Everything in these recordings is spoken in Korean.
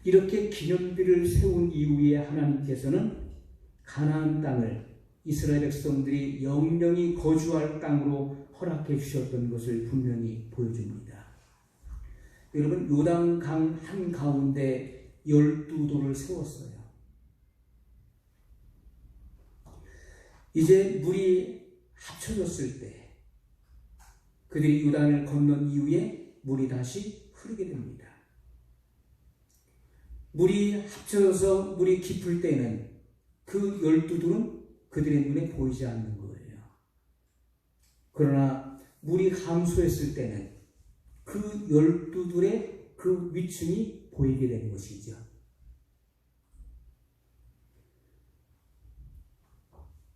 이렇게 기념비를 세운 이후에 하나님께서는 가나안 땅을 이스라엘 백성들이 영영이 거주할 땅으로 허락해 주셨던 것을 분명히 보여줍니다. 여러분, 요단강 한가운데 12돌을 세웠어요. 이제 물이 합쳐졌을 때 그들이 요단을 건넌 이후에 물이 다시 흐르게 됩니다. 물이 합쳐져서 물이 깊을 때는 그 12돌은 그들의 눈에 보이지 않는 거예요. 그러나 물이 감소했을 때는 그 12돌의 그 위층이 보이게 되는 것이죠.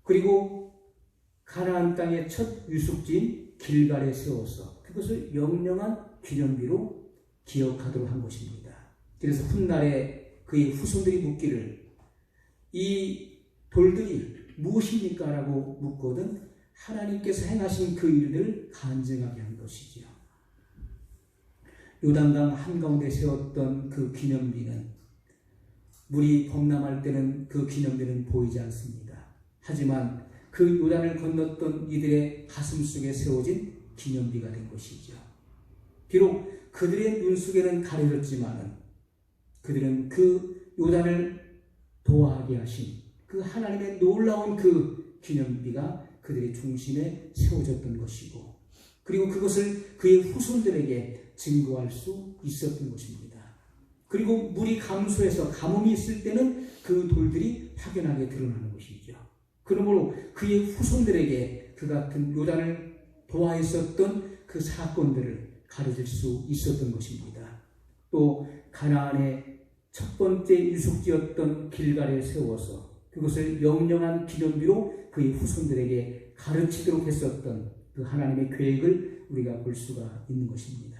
그리고 가나안 땅의 첫 유숙지인 길갈에 세워서 그것을 영영한 기념비로 기억하도록 한 것입니다. 그래서 훗날에 그의 후손들이 묻기를 이 돌들이 무엇입니까? 라고 묻거든 하나님께서 행하신 그 일들을 간증하게 한 것이지요. 요단강 한가운데 세웠던 그 기념비는 물이 범람할 때는 그 기념비는 보이지 않습니다. 하지만 그 요단을 건넜던 이들의 가슴 속에 세워진 기념비가 된 것이죠. 비록 그들의 눈 속에는 가려졌지만은 그들은 그 요단을 도하게 하신 그 하나님의 놀라운 그 기념비가 그들의 중심에 세워졌던 것이고, 그리고 그것을 그의 후손들에게 증거할 수 있었던 것입니다. 그리고 물이 감소해서 가뭄이 있을 때는 그 돌들이 확연하게 드러나는 것이죠. 그러므로 그의 후손들에게 그 같은 요단을 도하였었던 그 사건들을 가르칠 수 있었던 것입니다. 또 가나안의 첫 번째 유숙지였던 길갈에 세워서 그것을 영영한 기념비로 그의 후손들에게 가르치도록 했었던 그 하나님의 계획을 우리가 볼 수가 있는 것입니다.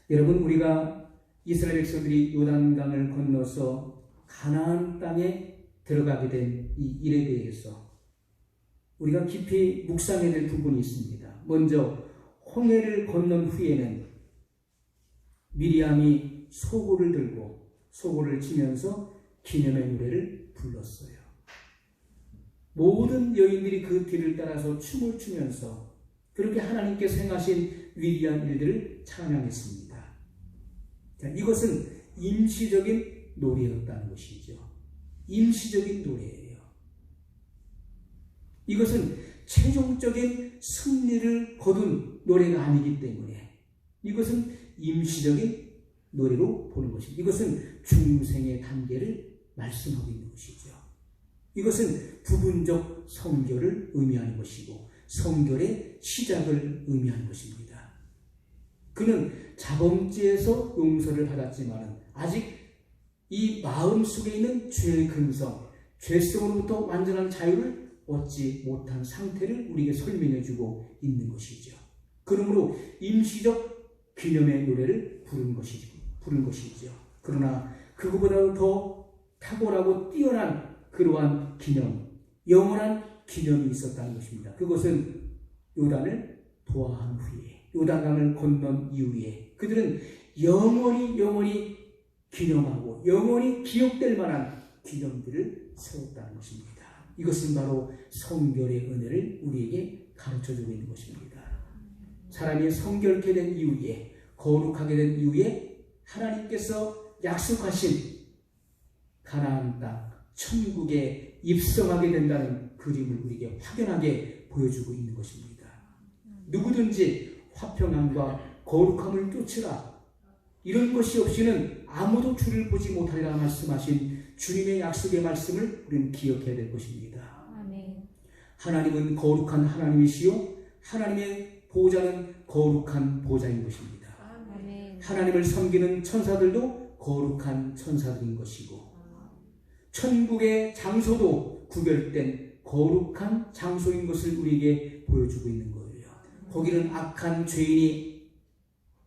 여러분, 우리가 이스라엘 백성들이 요단강을 건너서 가나안 땅에 들어가게 된 이 일에 대해서 우리가 깊이 묵상해야 될 부분이 있습니다. 먼저 홍해를 건넌 후에는 미리암이 소고를 들고 소고를 치면서 기념의 노래를 불렀어요. 모든 여인들이 그 뒤를 따라서 춤을 추면서 그렇게 하나님께서 행하신 위대한 일들을 찬양했습니다. 자, 이것은 임시적인 노래였다는 것이죠. 임시적인 노래예요. 이것은 최종적인 승리를 거둔 노래가 아니기 때문에 이것은 임시적인 노래로 보는 것입니다. 이것은 중생의 단계를 말씀하고 있는 것이죠. 이것은 부분적 성결을 의미하는 것이고 성결의 시작을 의미하는 것입니다. 그는 자범죄에서 용서를 받았지만 아직 이 마음 속에 있는 죄의 근성, 죄성으로부터 완전한 자유를 얻지 못한 상태를 우리에게 설명해주고 있는 것이죠. 그러므로 임시적 기념의 노래를 부른 것이죠. 그러나 그것보다 더 탁월하고 뛰어난 그러한 기념, 영원한 기념이 있었다는 것입니다. 그것은 요단을 도하한 후에, 요단강을 건넌 이후에 그들은 영원히 기념하고 영원히 기억될 만한 기념들을 세웠다는 것입니다. 이것은 바로 성결의 은혜를 우리에게 가르쳐주고 있는 것입니다. 사람이 성결케 된 이후에, 거룩하게 된 이후에 하나님께서 약속하신 가나안 땅, 천국에 입성하게 된다는 그림을 우리에게 확연하게 보여주고 있는 것입니다. 누구든지 화평함과 거룩함을 쫓으라, 이런 것이 없이는 아무도 주를 보지 못하리라 말씀하신 주님의 약속의 말씀을 우리는 기억해야 될 것입니다. 아멘. 하나님은 거룩한 하나님이시요 하나님의 보좌는 거룩한 보좌인 것입니다. 아멘. 하나님을 섬기는 천사들도 거룩한 천사들인 것이고 천국의 장소도 구별된 거룩한 장소인 것을 우리에게 보여주고 있는 거예요. 거기는 악한 죄인이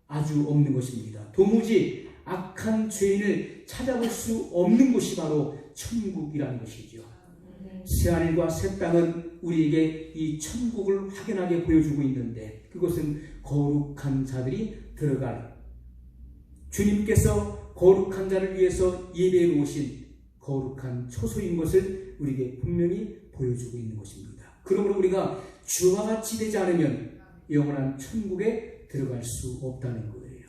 아주 없는 것입니다. 도무지 악한 죄인을 찾아볼 수 없는 곳이 바로 천국이라는 것이죠. 새하늘과 새 땅은 우리에게 이 천국을 확연하게 보여주고 있는데 그것은 거룩한 자들이 들어갈 주님께서 거룩한 자를 위해서 예배해 놓으신 거룩한 초소인 것을 우리에게 분명히 보여주고 있는 것입니다. 그러므로 우리가 주와 같이 되지 않으면 영원한 천국에 들어갈 수 없다는 거예요.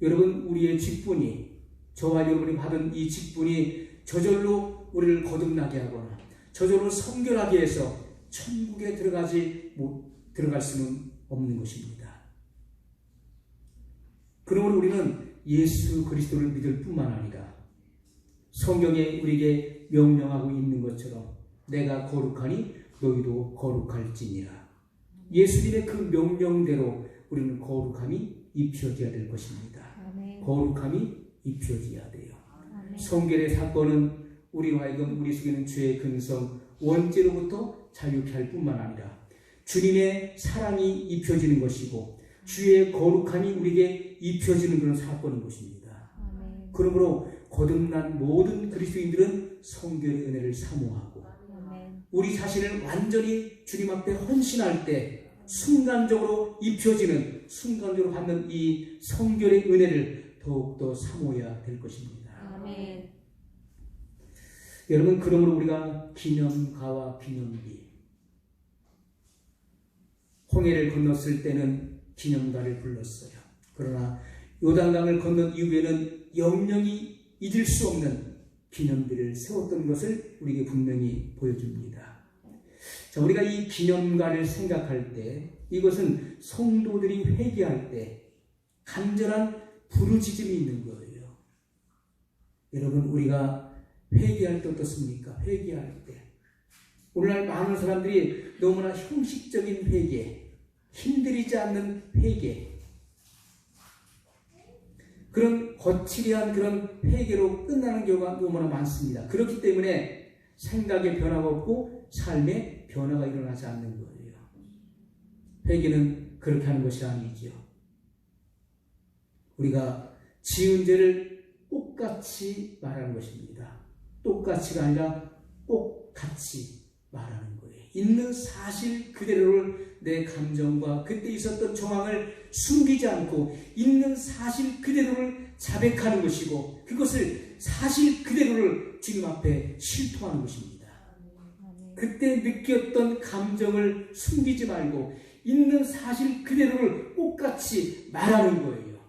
여러분, 우리의 직분이, 저와 여러분이 받은 이 직분이 저절로 우리를 거듭나게 하거나 저절로 성결하게 해서 천국에 들어갈 수는 없는 것입니다. 그러므로 우리는 예수 그리스도를 믿을 뿐만 아니라 성경에 우리에게 명령하고 있는 것처럼 내가 거룩하니 너희도 거룩할지니라. 예수님의 그 명령대로 우리는 거룩함이 입혀져야 될 것입니다. 아멘. 거룩함이 입혀져야 돼요. 아멘. 성결의 사건은 우리로 하여금 우리 속에 있는 죄의 근성, 원죄로부터 자유케 할 뿐만 아니라 주님의 사랑이 입혀지는 것이고 주의 거룩함이 우리에게 입혀지는 그런 사건인 것입니다. 아멘. 그러므로 거듭난 모든 그리스도인들은 성결의 은혜를 사모하고 아멘. 우리 자신을 완전히 주님 앞에 헌신할 때 순간적으로 입혀지는, 순간적으로 받는 이 성결의 은혜를 더욱더 사모해야 될 것입니다. 아멘. 여러분, 그러므로 우리가 기념가와 기념비, 홍해를 건넜을 때는 기념가를 불렀어요. 그러나 요단강을 건넌 이후에는 영영이 잊을 수 없는 기념비를 세웠던 것을 우리에게 분명히 보여줍니다. 자, 우리가 이 기념가를 생각할 때 이것은 성도들이 회개할 때 간절한 부르짖음이 있는 거예요. 여러분, 우리가 회개할 때 어떻습니까? 회개할 때 오늘날 많은 사람들이 너무나 형식적인 회개, 힘들이지 않는 회개, 그런 거칠이한 그런 회개로 끝나는 경우가 너무나 많습니다. 그렇기 때문에 생각에 변화가 없고 삶에 변화가 일어나지 않는 거예요. 회개는 그렇게 하는 것이 아니죠. 우리가 지은 죄를 똑같이 말하는 것입니다. 똑같이가 아니라 똑같이 말하는 거예요. 있는 사실 그대로를, 내 감정과 그때 있었던 정황을 숨기지 않고 있는 사실 그대로를 자백하는 것이고 그것을 사실 그대로를 주님 앞에 실토하는 것입니다. 그때 느꼈던 감정을 숨기지 말고 있는 사실 그대로를 똑같이 말하는 거예요.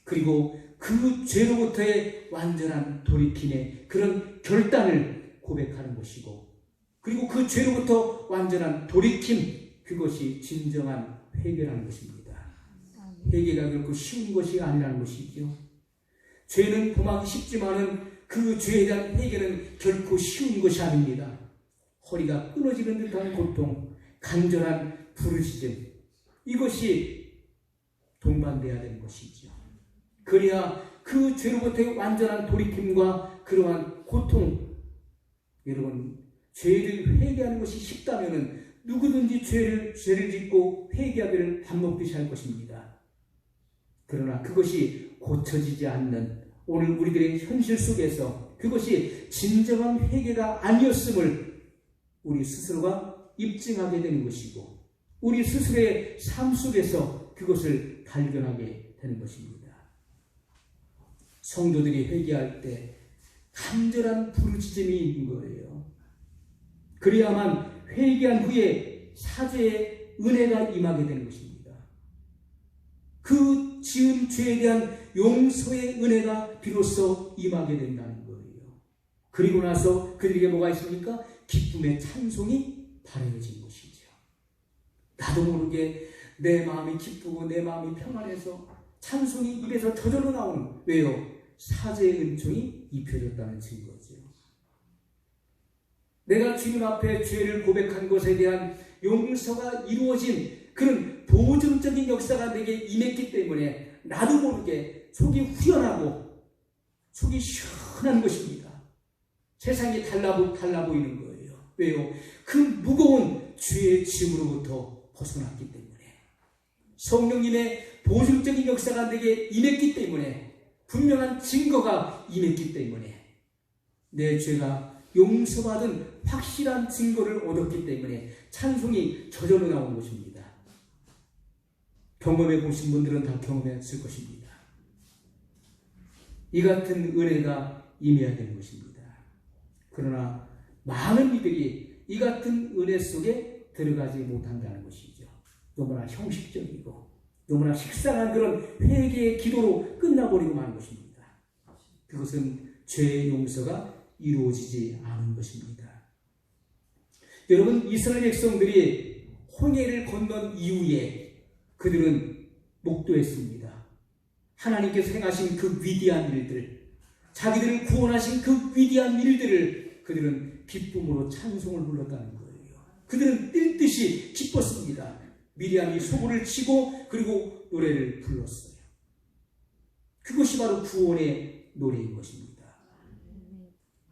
그리고 그 죄로부터의 완전한 돌이킴의 그런 결단을 고백하는 것이고, 그리고 그 죄로부터 완전한 돌이킴, 그것이 진정한 회개라는 것입니다. 회개가 결코 쉬운 것이 아니라는 것이죠. 죄는 범하기 쉽지만은 그 죄에 대한 회개는 결코 쉬운 것이 아닙니다. 허리가 끊어지는 듯한 고통, 간절한 부르짖음, 이것이 동반돼야 되는 것이죠. 그래야 그 죄로부터의 완전한 돌이킴과 그러한 고통, 여러분, 죄를 회개하는 것이 쉽다면 누구든지 죄를 짓고 회개하기를 밥 먹듯이 할 것입니다. 그러나 그것이 고쳐지지 않는 오늘 우리들의 현실 속에서 그것이 진정한 회개가 아니었음을 우리 스스로가 입증하게 되는 것이고 우리 스스로의 삶 속에서 그것을 발견하게 되는 것입니다. 성도들이 회개할 때 간절한 부르짖음이 있는 거예요. 그래야만 회개한 후에 사죄의 은혜가 임하게 되는 것입니다. 그 지은 죄에 대한 용서의 은혜가 비로소 임하게 된다는 거예요. 그리고 나서 그들에게 뭐가 있습니까? 기쁨의 찬송이 발해진 것이죠. 나도 모르게 내 마음이 기쁘고 내 마음이 평안해서 찬송이 입에서 저절로 나오는, 왜요? 사죄의 은총이 입혀졌다는 증거죠. 내가 주님 앞에 죄를 고백한 것에 대한 용서가 이루어진 그런 보증적인 역사가 내게 임했기 때문에 나도 모르게 속이 후련하고 속이 시원한 것입니다. 세상이 달라 보이는 거예요. 왜요? 그 무거운 죄의 짐으로부터 벗어났기 때문에, 성령님의 보증적인 역사가 내게 임했기 때문에, 분명한 증거가 임했기 때문에, 내 죄가 용서받은 확실한 증거를 얻었기 때문에 찬송이 저절로 나온 것입니다. 경험해 보신 분들은 다 경험했을 것입니다. 이 같은 은혜가 임해야 되는 것입니다. 그러나 많은 이들이 이 같은 은혜 속에 들어가지 못한다는 것이죠. 너무나 형식적이고 너무나 식상한 그런 회개의 기도로 끝나버리고 마는 것입니다. 그것은 죄의 용서가 이루어지지 않은 것입니다. 여러분, 이스라엘 백성들이 홍해를 건넌 이후에 그들은 목도했습니다. 하나님께서 행하신 그 위대한 일들, 자기들을 구원하신 그 위대한 일들을 그들은 기쁨으로 찬송을 불렀다는 거예요. 그들은 뛸 듯이 기뻤습니다. 미리암이 소고를 치고 그리고 노래를 불렀어요. 그것이 바로 구원의 노래인 것입니다.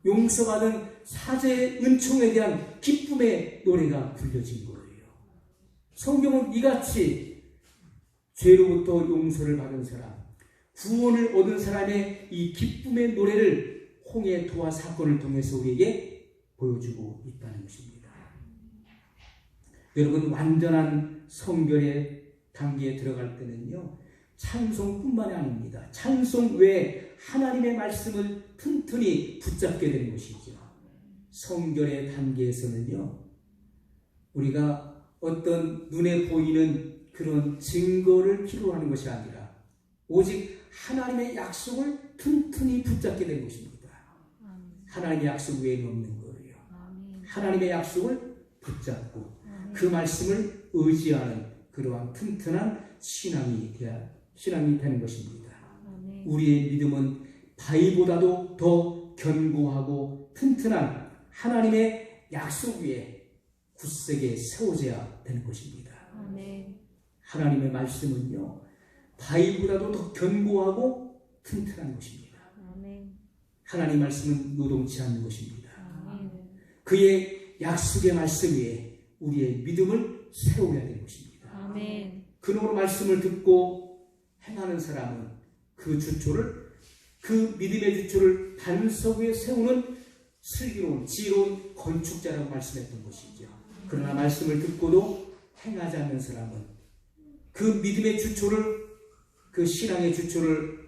용서받은 사죄의 은총에 대한 기쁨의 노래가 불려진 거예요. 성경은 이같이 죄로부터 용서를 받은 사람, 구원을 얻은 사람의 이 기쁨의 노래를 홍해 도화 사건을 통해서 우리에게 보여주고 있다는 것입니다. 여러분, 완전한 성결의 단계에 들어갈 때는요, 찬송뿐만이 아닙니다. 찬송 외에 하나님의 말씀을 튼튼히 붙잡게 되는 것이죠. 성결의 단계에서는요, 우리가 어떤 눈에 보이는 그런 증거를 필요로 하는 것이 아니라 오직 하나님의 약속을 튼튼히 붙잡게 되는 것입니다. 하나님의 약속 외에는 없는 거예요. 하나님의 약속을 붙잡고 그 말씀을 의지하는 그러한 튼튼한 신앙이 되는 것입니다. 우리의 믿음은 바위보다도 더 견고하고 튼튼한 하나님의 약속 위에 굳세게 세워져야 되는 것입니다. 하나님의 말씀은요, 바위보다도 더 견고하고 튼튼한 것입니다. 하나님 말씀은 노동치 않는 것입니다. 그의 약속의 말씀 위에 우리의 믿음을 세워야 되는 것입니다. 그놈의 말씀을 듣고 행하는 사람은 그 믿음의 주초를 반석 위에 세우는 슬기로운 지혜로운 건축자라고 말씀했던 것이죠. 그러나 말씀을 듣고도 행하지 않는 사람은 그 믿음의 주초를, 그 신앙의 주초를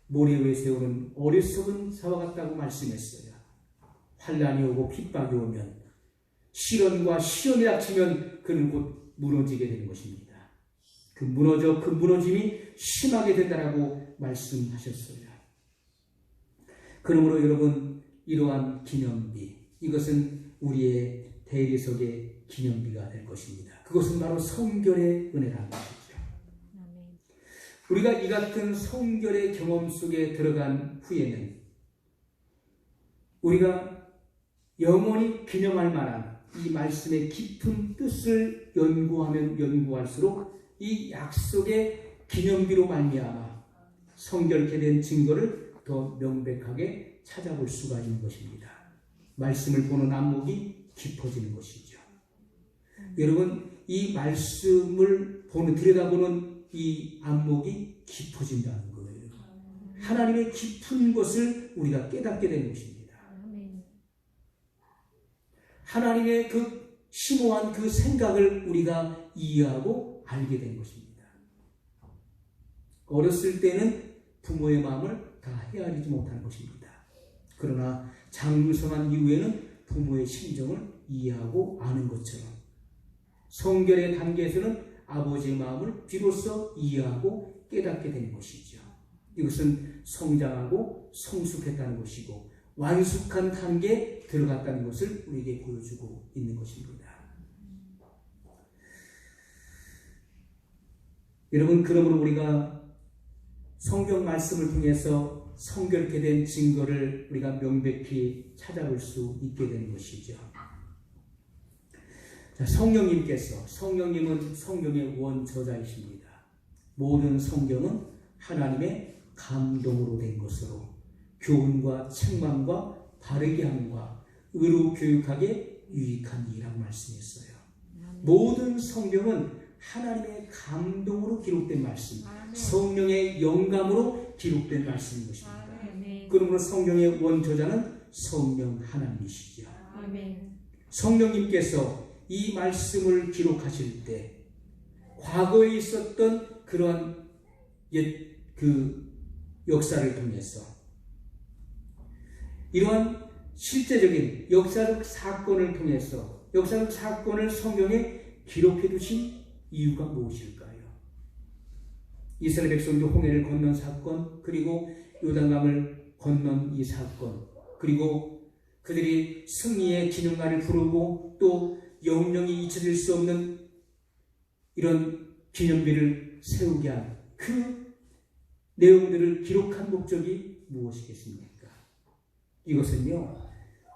모래 위에 세우는 어리석은 사와 같다고 말씀했어요. 환난이 오고 핍박이 오면, 시련과 시험이 닥치면 그는 곧 무너지게 되는 것입니다. 그 무너짐이 심하게 된다라고 말씀하셨어요. 그러므로 여러분, 이러한 기념비, 이것은 우리의 대리석의 기념비가 될 것입니다. 그것은 바로 성결의 은혜라는 것이죠. 우리가 이 같은 성결의 경험 속에 들어간 후에는 우리가 영원히 기념할 만한 이 말씀의 깊은 뜻을 연구하면 연구할수록 이 약속의 기념비로 말미암아 성결케 된 증거를 더 명백하게 찾아볼 수가 있는 것입니다. 말씀을 보는 안목이 깊어지는 것이죠. 여러분, 이 말씀을 들여다보는 이 안목이 깊어진다는 거예요. 하나님의 깊은 것을 우리가 깨닫게 되는 것입니다. 하나님의 그 심오한 그 생각을 우리가 이해하고 알게 된 것입니다. 어렸을 때는 부모의 마음을 다 헤아리지 못하는 것입니다. 그러나 장성한 이후에는 부모의 심정을 이해하고 아는 것처럼 성결의 단계에서는 아버지의 마음을 비로소 이해하고 깨닫게 되는 것이죠. 이것은 성장하고 성숙했다는 것이고 완숙한 단계에 들어갔다는 것을 우리에게 보여주고 있는 것입니다. 여러분, 그러므로 우리가 성경 말씀을 통해서 성결케 된 증거를 우리가 명백히 찾아볼 수 있게 되는 것이죠. 자, 성령님은 성경의 원저자이십니다. 모든 성경은 하나님의 감동으로 된 것으로 교훈과 책망과 바르게 함과 의로 교육하게 유익한 이라고 말씀했어요. 모든 성경은 하나님의 감동으로 기록된 말씀, 성령의 영감으로 기록된 말씀인 것입니다. 그러므로 성경의 원저자는 성령 하나님이시죠. 성령님께서 이 말씀을 기록하실 때 과거에 있었던 그런 역사를 통해서 이러한 실제적인 역사적 사건을 통해서 역사적 사건을 성경에 기록해 두신 이유가 무엇일까요? 이스라엘 백성들 홍해를 건넌 사건, 그리고 요단강을 건넌 이 사건, 그리고 그들이 승리의 기념날을 부르고 또 영영이 잊혀질 수 없는 이런 기념비를 세우게 한 그 내용들을 기록한 목적이 무엇이겠습니까? 이것은요,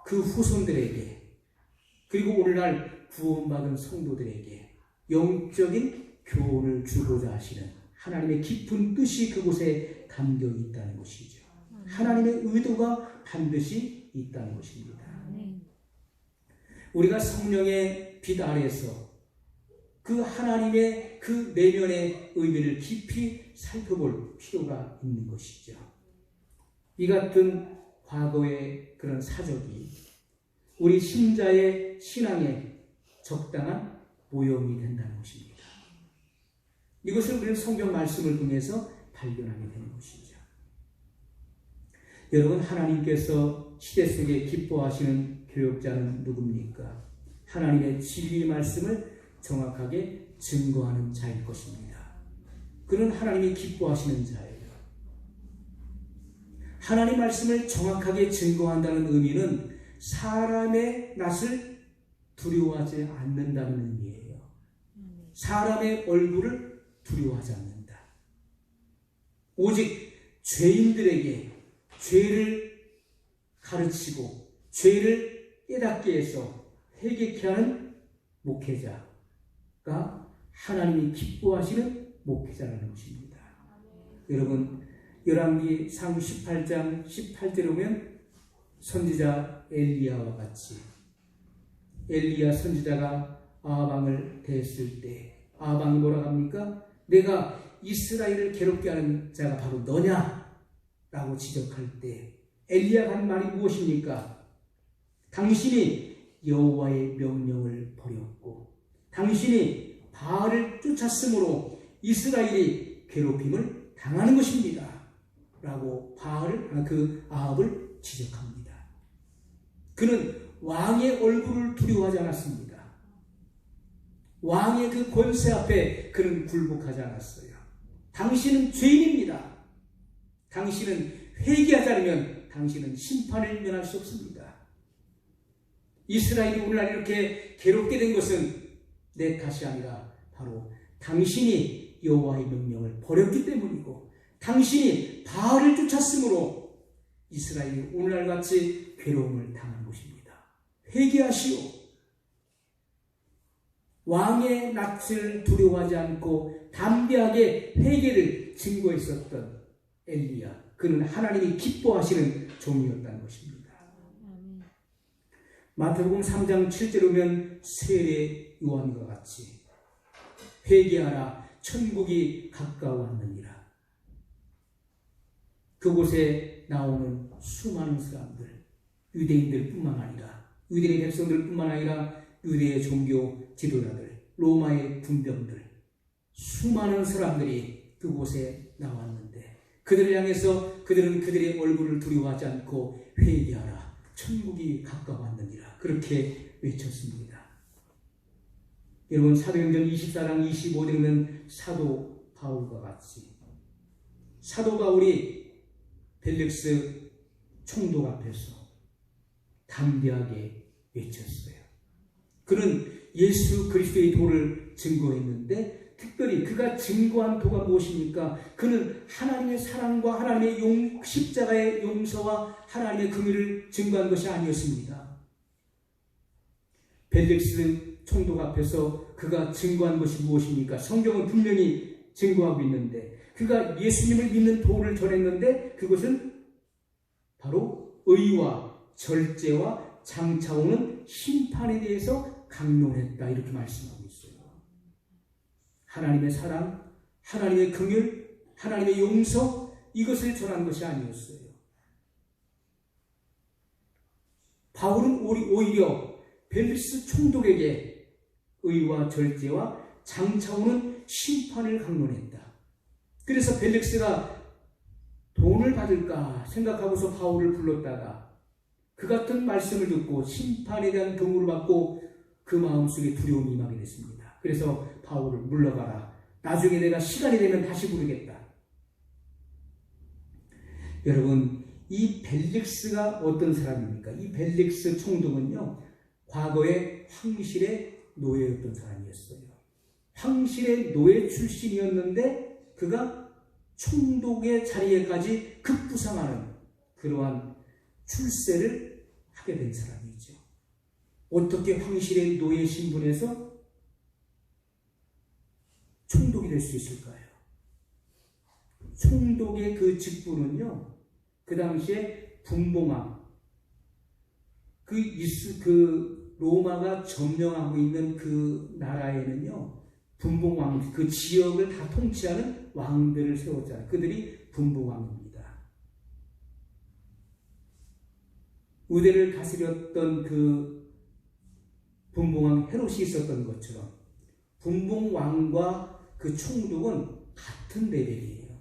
그 후손들에게 그리고 오늘날 구원받은 성도들에게 영적인 교훈을 주고자 하시는 하나님의 깊은 뜻이 그곳에 담겨 있다는 것이죠. 하나님의 의도가 반드시 있다는 것입니다. 우리가 성령의 빛 아래에서 그 하나님의 그 내면의 의미를 깊이 살펴볼 필요가 있는 것이죠. 이 같은 과거의 그런 사적이 우리 신자의 신앙에 적당한 모형이 된다는 것입니다. 이것을 우리는 성경 말씀을 통해서 발견하게 되는 것이죠. 여러분, 하나님께서 시대 속에 기뻐하시는 교역자는 누굽니까? 하나님의 진리의 말씀을 정확하게 증거하는 자일 것입니다. 그는 하나님이 기뻐하시는 자예요. 하나님 말씀을 정확하게 증거한다는 의미는 사람의 낯을 두려워하지 않는다는 의미예요. 사람의 얼굴을 두려워하지 않는다. 오직 죄인들에게 죄를 가르치고 죄를 깨닫게 해서 회개케 하는 목회자가 하나님이 기뻐하시는 목회자라는 것입니다. 여러분, 열왕기상 18장 18절에 보면 선지자 엘리야와 같이 엘리야 선지자가 아합왕을 대했을 때 아합왕이 뭐라고 합니까? 내가 이스라엘을 괴롭게 하는 자가 바로 너냐? 라고 지적할 때 엘리야가 한 말이 무엇입니까? 당신이 여호와의 명령을 버렸고 당신이 바알을 쫓았으므로 이스라엘이 괴롭힘을 당하는 것입니다. 라고 그 아합을 지적합니다. 그는 왕의 얼굴을 두려워하지 않았습니다. 왕의 그 권세 앞에 그는 굴복하지 않았어요. 당신은 죄인입니다. 당신은 회개하지 않으면 당신은 심판을 면할 수 없습니다. 이스라엘이 오늘날 이렇게 괴롭게 된 것은 내 탓이 아니라 바로 당신이 여호와의 명령을 버렸기 때문이고 당신이 바알을 쫓았으므로 이스라엘이 오늘날 같이 괴로움을 당한 것입니다. 회개하시오. 왕의 낯을 두려워하지 않고 담대하게 회개를 증거했었던 엘리야, 그는 하나님이 기뻐하시는 종이었다는 것입니다. 마태복음 3장 7절에 보면 세례 요한과 같이 회개하라, 천국이 가까워왔느니라. 그곳에 나오는 수많은 사람들, 유대인들뿐만 아니라 유대인의 백성들뿐만 아니라 유대의 종교 지도자들, 로마의 군병들, 수많은 사람들이 그곳에 나왔는데 그들을 향해서 그들은 그들의 얼굴을 두려워하지 않고 회개하라, 천국이 가까워왔느니라 그렇게 외쳤습니다. 여러분, 사도행전 24장 25절에는 사도 바울과 같이 사도 바울이 벨릭스 총독 앞에서 담대하게 외쳤어요. 그는 예수 그리스도의 도를 증거했는데 특별히 그가 증거한 도가 무엇입니까? 그는 하나님의 사랑과 하나님의 십자가의 용서와 하나님의 긍휼을 증거한 것이 아니었습니다. 벨릭스 총독 앞에서 그가 증거한 것이 무엇입니까? 성경은 분명히 증거하고 있는데 그가 예수님을 믿는 도를 전했는데 그것은 바로 의와 절제와 장차오는 심판에 대해서 강론했다 이렇게 말씀하고 있어요. 하나님의 사랑, 하나님의 긍휼, 하나님의 용서 이것을 전한 것이 아니었어요. 바울은 오히려 벨릭스 총독에게 의와 절제와 장차오는 심판을 강론했다. 그래서 벨릭스가 돈을 받을까 생각하고서 바울을 불렀다가 그 같은 말씀을 듣고 심판에 대한 경고를 받고 그 마음속에 두려움이 임하게 됐습니다. 그래서 바울을 물러가라. 나중에 내가 시간이 되면 다시 부르겠다. 여러분, 이 벨릭스가 어떤 사람입니까? 이 벨릭스 총독은요, 과거에 황실의 노예였던 사람이었어요. 황실의 노예 출신이었는데 그가 총독의 자리에까지 급부상하는 그러한 출세를 하게 된 사람이죠. 어떻게 황실의 노예 신분에서 총독이 될 수 있을까요? 총독의 그 직분은요, 그 당시에 분봉왕, 그 로마가 점령하고 있는 그 나라에는요, 분봉왕, 그 지역을 다 통치하는 왕들을 세웠잖아요. 그들이 분봉왕입니다. 우대를 다스렸던 그 분봉왕 헤롯이 있었던 것처럼 분봉왕과 그 총독은 같은 레벨이에요.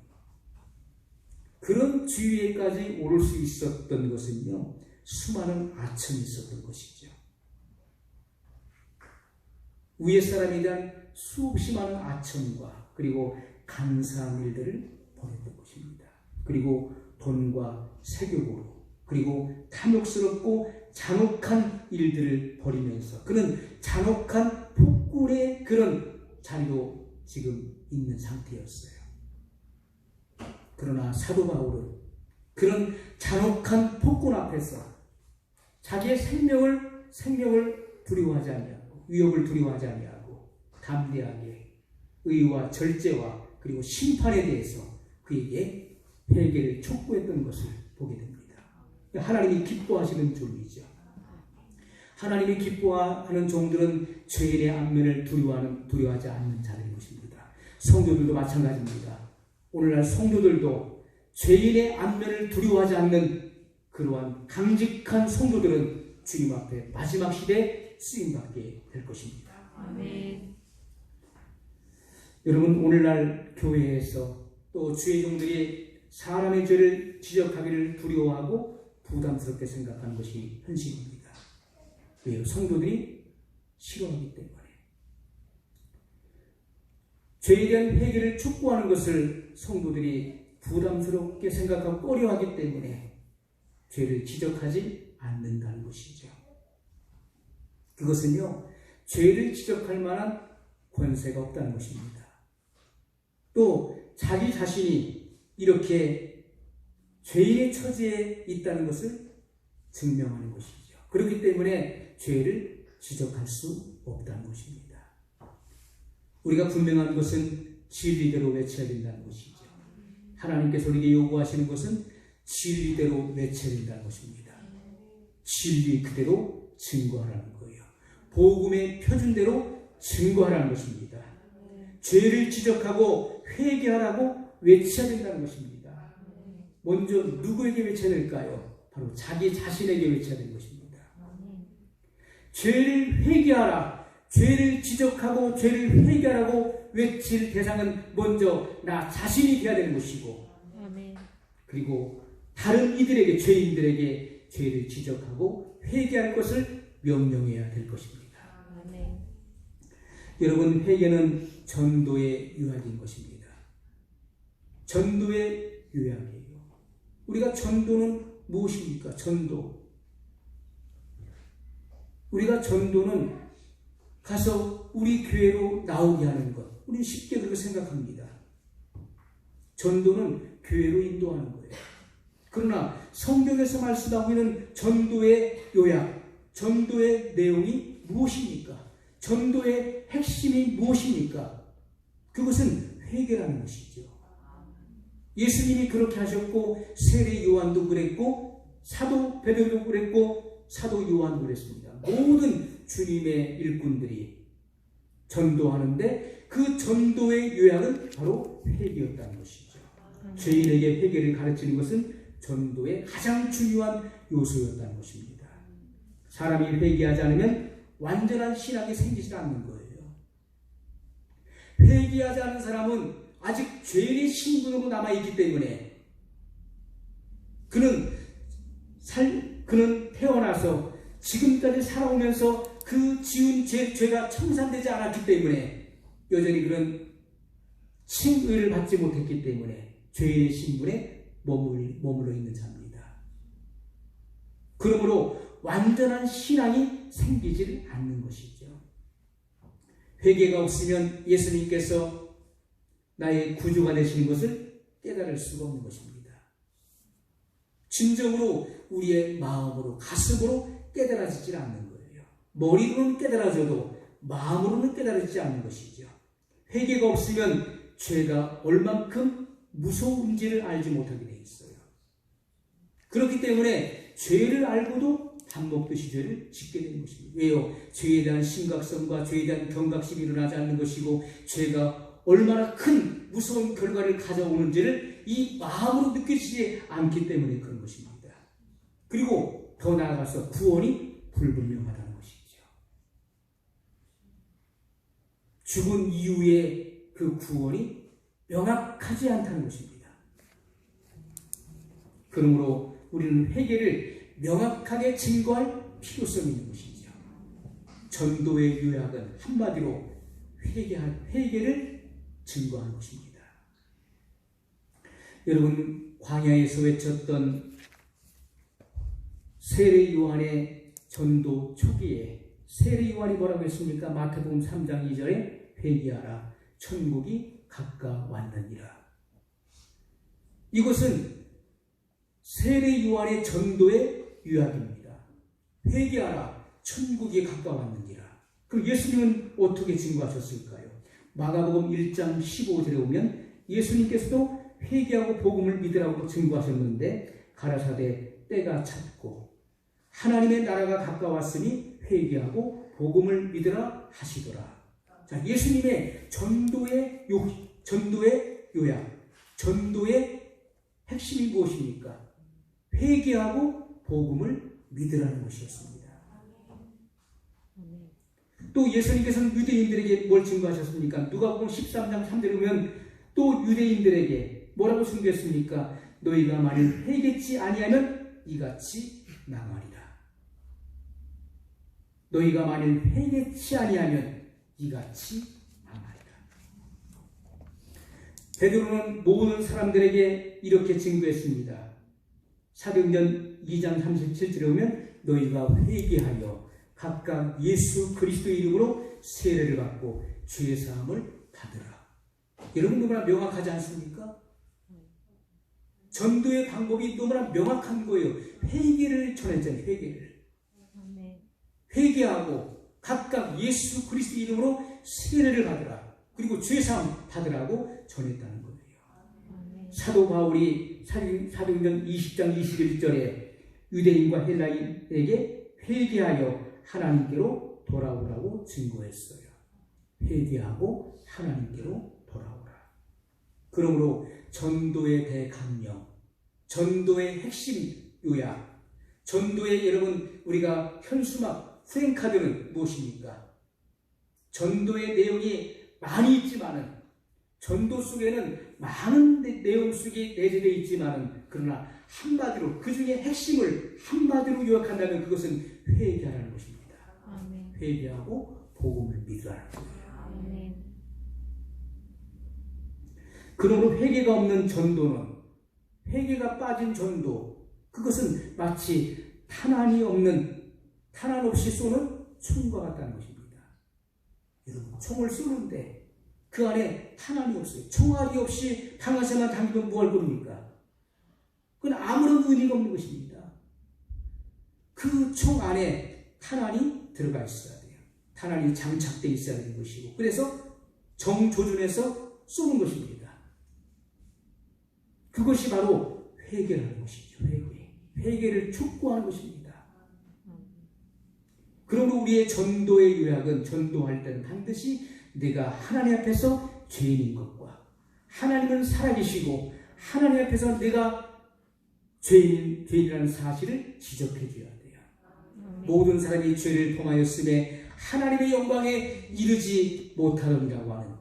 그런 지위에까지 오를 수 있었던 것은요, 수많은 아첨이 있었던 것이죠. 위에 사람에 대한 수없이 많은 아첨과 그리고 감사한 일들을 벌였던 것입니다. 그리고 돈과 세교보로 그리고 탐욕스럽고 잔혹한 일들을 벌이면서 그는 잔혹한 폭군의 그런 자리로 지금 있는 상태였어요. 그러나 사도 바울은 그런 잔혹한 폭군 앞에서 자기의 생명을 두려워하지 아니하고 위협을 두려워하지 아니하고 담대하게 의와 절제와 그리고 심판에 대해서 그에게 회개를 촉구했던 것을 보게 됩니다. 하나님이 기뻐하시는 종이죠. 하나님이 기뻐하는 종들은 죄인의 안면을 두려워하지 않는 자들인 것입니다. 성도들도 마찬가지입니다. 오늘날 성도들도 죄인의 안면을 두려워하지 않는 그러한 강직한 성도들은 주님 앞에 마지막 시대에 쓰임받게 될 것입니다. 아멘. 여러분, 오늘날 교회에서 또 주의 종들이 사람의 죄를 지적하기를 두려워하고 부담스럽게 생각하는 것이 현실입니다. 왜요? 성도들이 싫어하기 때문에. 죄에 대한 회개를 촉구하는 것을 성도들이 부담스럽게 생각하고 꺼려하기 때문에 죄를 지적하지 않는다는 것이죠. 그것은요, 죄를 지적할 만한 권세가 없다는 것입니다. 또 자기 자신이 이렇게 죄인의 처지에 있다는 것을 증명하는 것이죠. 그렇기 때문에 죄를 지적할 수 없다는 것입니다. 우리가 분명한 것은 진리대로 외쳐야 된다는 것이죠. 하나님께서 우리에게 요구하시는 것은 진리대로 외쳐야 된다는 것입니다. 진리 그대로 증거하라는 거예요. 복음의 표준대로 증거하라는 것입니다. 죄를 지적하고 회개하라고 외쳐야 된다는 것입니다. 먼저 누구에게 외쳐야 될까요? 바로 자기 자신에게 외쳐야 되는 것입니다. 죄를 회개하라, 죄를 지적하고 죄를 회개하라고 외칠 대상은 먼저 나 자신이 되어야 되는 것이고, 그리고 다른 이들에게, 죄인들에게 죄를 지적하고 회개할 것을 명령해야 될 것입니다. 여러분, 회개는 전도의 요약인 것입니다. 전도의 요약이에요. 우리가 전도는 무엇입니까? 우리가 전도는 가서 우리 교회로 나오게 하는 것. 우리는 쉽게 그렇게 생각합니다. 전도는 교회로 인도하는 거예요. 그러나 성경에서 말씀하고 있는 전도의 요약, 전도의 내용이 무엇입니까? 전도의 핵심이 무엇입니까? 그것은 회개라는 것이죠. 예수님이 그렇게 하셨고, 세례 요한도 그랬고, 사도 베드로도 그랬고, 사도 요한도 그랬습니다. 모든 주님의 일꾼들이 전도하는데 그 전도의 요약은 바로 회개였다는 것이죠. 죄인에게 회개를 가르치는 것은 전도의 가장 중요한 요소였다는 것입니다. 사람이 회개하지 않으면 완전한 신학이 생기지 않는 거예요. 회개하지 않은 사람은 아직 죄의 신분으로 남아있기 때문에 그는 태어나서 지금까지 살아오면서 그 지은 죄가 청산되지 않았기 때문에 여전히 그런 칭의를 받지 못했기 때문에 죄의 신분에 머물러 있는 자입니다. 그러므로 완전한 신앙이 생기지 않는 것이죠. 회개가 없으면 예수님께서 나의 구주가 되시는 것을 깨달을 수가 없는 것입니다. 진정으로 우리의 마음으로 가슴으로 깨달아지지 않는 거예요. 머리로는 깨달아져도 마음으로는 깨달아지지 않는 것이죠. 회개가 없으면 죄가 얼만큼 무서운지를 알지 못하게 되어 있어요. 그렇기 때문에 죄를 알고도 밥 먹듯이 죄를 짓게 되는 것입니다. 왜요? 죄에 대한 심각성과 죄에 대한 경각심이 일어나지 않는 것이고 죄가 얼마나 큰 무서운 결과를 가져오는지를 이 마음으로 느끼지 않기 때문에 그런 것입니다. 그리고 더 나아가서 구원이 불분명하다는 것이죠. 죽은 이후에 그 구원이 명확하지 않다는 것입니다. 그러므로 우리는 회개를 명확하게 증거할 필요성이 있는 것이죠. 전도의 요약은 한마디로 회개를 증거하는 것입니다. 여러분, 광야에서 외쳤던 세례 요한의 전도 초기에 세례 요한이 뭐라고 했습니까? 마태복음 3장 2절에 회개하라, 천국이 가까웠느니라. 이것은 세례 요한의 전도의 요약입니다. 회개하라, 천국이 가까웠느니라. 그럼 예수님은 어떻게 증거하셨을까요? 마가복음 1장 15절에 보면 예수님께서도 회개하고 복음을 믿으라고 증거하셨는데 가라사대 때가 찼고 하나님의 나라가 가까웠으니 회개하고 복음을 믿으라 하시더라. 자, 예수님의 전도의 요약, 전도의 핵심이 무엇입니까? 회개하고 복음을 믿으라는 것이었습니다. 또 예수님께서는 유대인들에게 뭘 증거하셨습니까? 누가복음 13장 3절에 보면 또 유대인들에게 뭐라고 증거했습니까? 너희가 만일 회개치 아니하면 이같이 망하리라. 너희가 만일 회개치 아니하면 이같이 망하리라. 베드로는 모든 사람들에게 이렇게 증거했습니다. 사도행전 2장 37절에 보면 너희가 회개하여 각각 예수 그리스도의 이름으로 세례를 받고 죄의 사함을 받으라. 여러분, 너무나 명확하지 않습니까? 전도의 방법이 너무나 명확한 거예요. 회개를 전했잖아요. 회개하고 각각 예수 그리스도의 이름으로 세례를 받으라. 그리고 죄 사함 받으라고 전했다는 거예요. 사도 바울이 사도행전 20장 21절에 유대인과 헬라인에게 회개하여 하나님께로 돌아오라고 증거했어요. 회개하고 하나님께로 돌아오라. 그러므로 전도의 대강령, 전도의 핵심 요약, 전도의 여러분 우리가 현수막 프랭카드는 무엇입니까? 전도의 내용이 많이 있지만은 전도 속에는 많은 내용 속에 내재되어 있지만은 그러나 한마디로 그 중에 핵심을 한마디로 요약한다면 그것은 회개하라는 것입니다. 아멘. 회개하고 복음을 믿으라는 거예요. 아멘. 그러므로 회개가 없는 전도는, 회개가 빠진 전도, 그것은 마치 탄환 없이 쏘는 총과 같다는 것입니다. 여러분, 총을 쏘는데 그 안에 탄환이 없어요. 총알이 없이 방아쇠만 당기면 뭘 겁니까? 그건 아무런 의미가 없는 것입니다. 그 총 안에 탄환이 들어가 있어야 돼요. 탄환이 장착되어 있어야 되는 것이고, 그래서 정조준해서 쏘는 것입니다. 그것이 바로 회개라는 것이죠. 회개를 촉구하는 것입니다. 그러므로 우리의 전도의 요약은, 전도할 때는 반드시 내가 하나님 앞에서 죄인인 것과 하나님은 살아계시고 하나님 앞에서 내가 죄인이라는 사실을 지적해 줘야 돼요. 모든 사람이 죄를 범하였음에 하나님의 영광에 이르지 못하느니라고 하는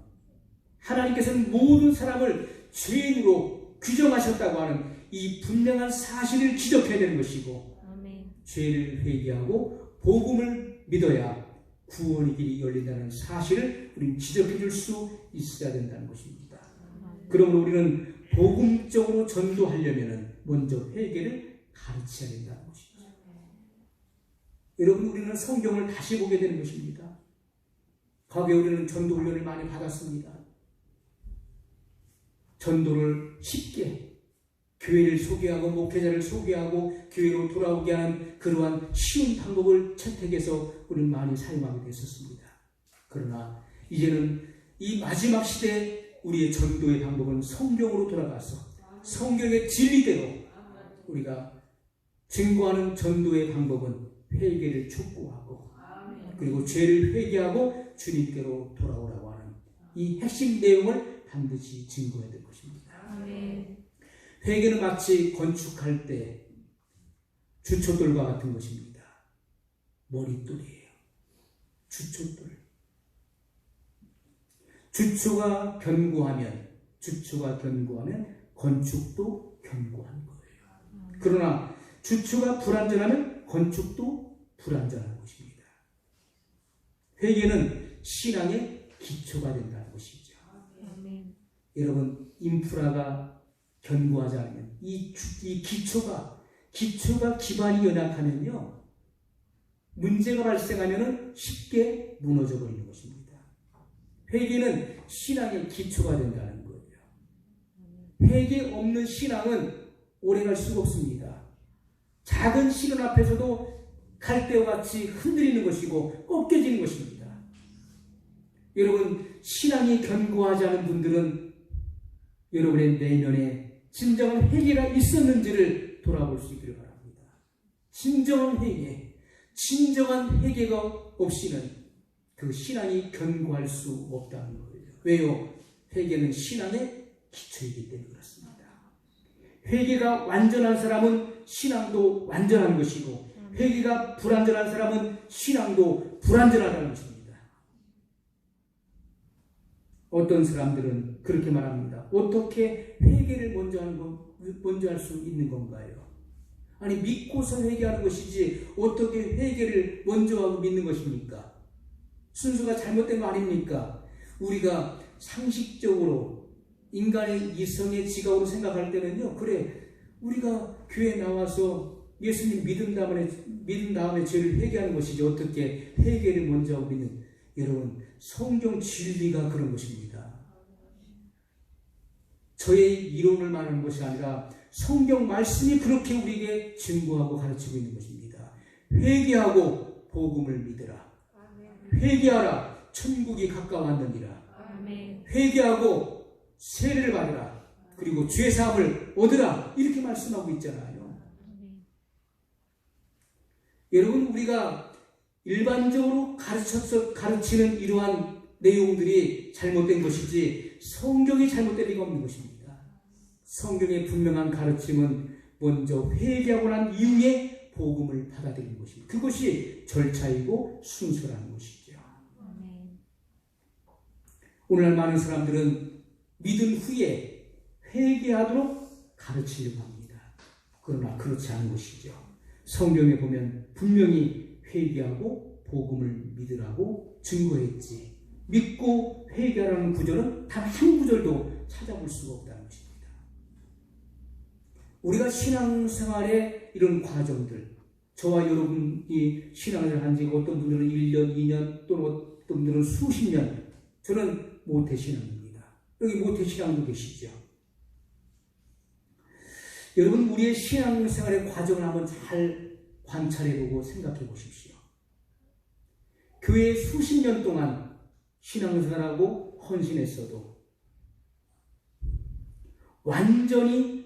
하나님께서는 모든 사람을 죄인으로 규정하셨다고 하는 이 분명한 사실을 기억해야 되는 것이고, 아멘. 죄를 회개하고 복음을 믿어야 구원의 길이 열린다는 사실을 우리는 지적해 줄 수 있어야 된다는 것입니다. 그러므로 우리는 복음적으로 전도하려면 먼저 회개를 가르쳐야 된다는 것이죠. 여러분, 우리는 성경을 다시 보게 되는 것입니다. 과거에 우리는 전도 훈련을 많이 받았습니다. 전도를 쉽게 교회를 소개하고 목회자를 소개하고 교회로 돌아오게 하는 그러한 쉬운 방법을 채택해서 우리는 많이 사용하게 됐었습니다. 그러나 이제는 이 마지막 시대에 우리의 전도의 방법은 성경으로 돌아가서 성경의 진리대로 우리가 증거하는 전도의 방법은 회개를 촉구하고 그리고 죄를 회개하고 주님께로 돌아오라고 하는 이 핵심 내용을 반드시 증거해야 될 것입니다. 회개는 마치 건축할 때 주춧돌과 같은 것입니다. 머릿돌이에요. 주춧돌. 주초가 견고하면 건축도 견고한 거예요. 그러나 주초가 불완전하면 건축도 불완전한 것입니다. 회개는 신앙의 기초가 된다는 것이죠. 여러분, 인프라가 견고하지 않으면 이 기초가 기반이 연약하면요, 문제가 발생하면 쉽게 무너져 버리는 것입니다. 회개는 신앙의 기초가 된다는 거예요. 회개 없는 신앙은 오래갈 수가 없습니다. 작은 시련 앞에서도 갈대와 같이 흔들리는 것이고 꺾여지는 것입니다. 여러분, 신앙이 견고하지 않은 분들은 여러분의 내면에 진정한 회개가 있었는지를 돌아볼 수 있기를 바랍니다. 진정한 회개가 없이는 그 신앙이 견고할 수 없다는 거예요. 왜요? 회개는 신앙의 기초이기 때문에 그렇습니다. 회개가 완전한 사람은 신앙도 완전한 것이고, 회개가 불완전한 사람은 신앙도 불완전하다는 것입니다. 어떤 사람들은 그렇게 말합니다. 어떻게 회개를 먼저 할 수 있는 건가요? 아니, 믿고서 회개하는 것이지 어떻게 회개를 먼저 하고 믿는 것입니까? 순서가 잘못된 거 아닙니까? 우리가 상식적으로 인간의 이성의 지각으로 생각할 때는요, 그래, 우리가 교회에 나와서 예수님 믿은 다음에 죄를 회개하는 것이지 어떻게 회개를 먼저 하고 믿는. 여러분, 성경 진리가 그런 것입니다. 저의 이론을 말하는 것이 아니라 성경 말씀이 그렇게 우리에게 증거하고 가르치고 있는 것입니다. 회개하고 복음을 믿으라. 회개하라. 천국이 가까웠느니라. 회개하고 세례를 받으라. 그리고 죄사함을 얻으라. 이렇게 말씀하고 있잖아요. 여러분, 우리가 일반적으로 가르치는 이러한 내용들이 잘못된 것이지 성경이 잘못된 리가 없는 것입니다. 성경의 분명한 가르침은 먼저 회개하고 난 이후에 복음을 받아들이는 것입니다. 그것이 절차이고 순서라는 것이죠. 오늘날 많은 사람들은 믿은 후에 회개하도록 가르치려고 합니다. 그러나 그렇지 않은 것이죠. 성경에 보면 분명히 회개하고 복음을 믿으라고 증거했지, 믿고 회개하라는 구절은 단 한 구절도 찾아볼 수가 없다는 것입니다. 우리가 신앙생활의 이런 과정들, 저와 여러분이 신앙을 한 지가 어떤 분들은 1년, 2년 또는 어떤 분들은 수십 년, 저는 모태신앙입니다. 여기 모태신앙도 계시죠. 여러분, 우리의 신앙생활의 과정을 한번 잘 관찰해보고 생각해 보십시오. 교회에 수십 년 동안 신앙생활하고 헌신했어도 완전히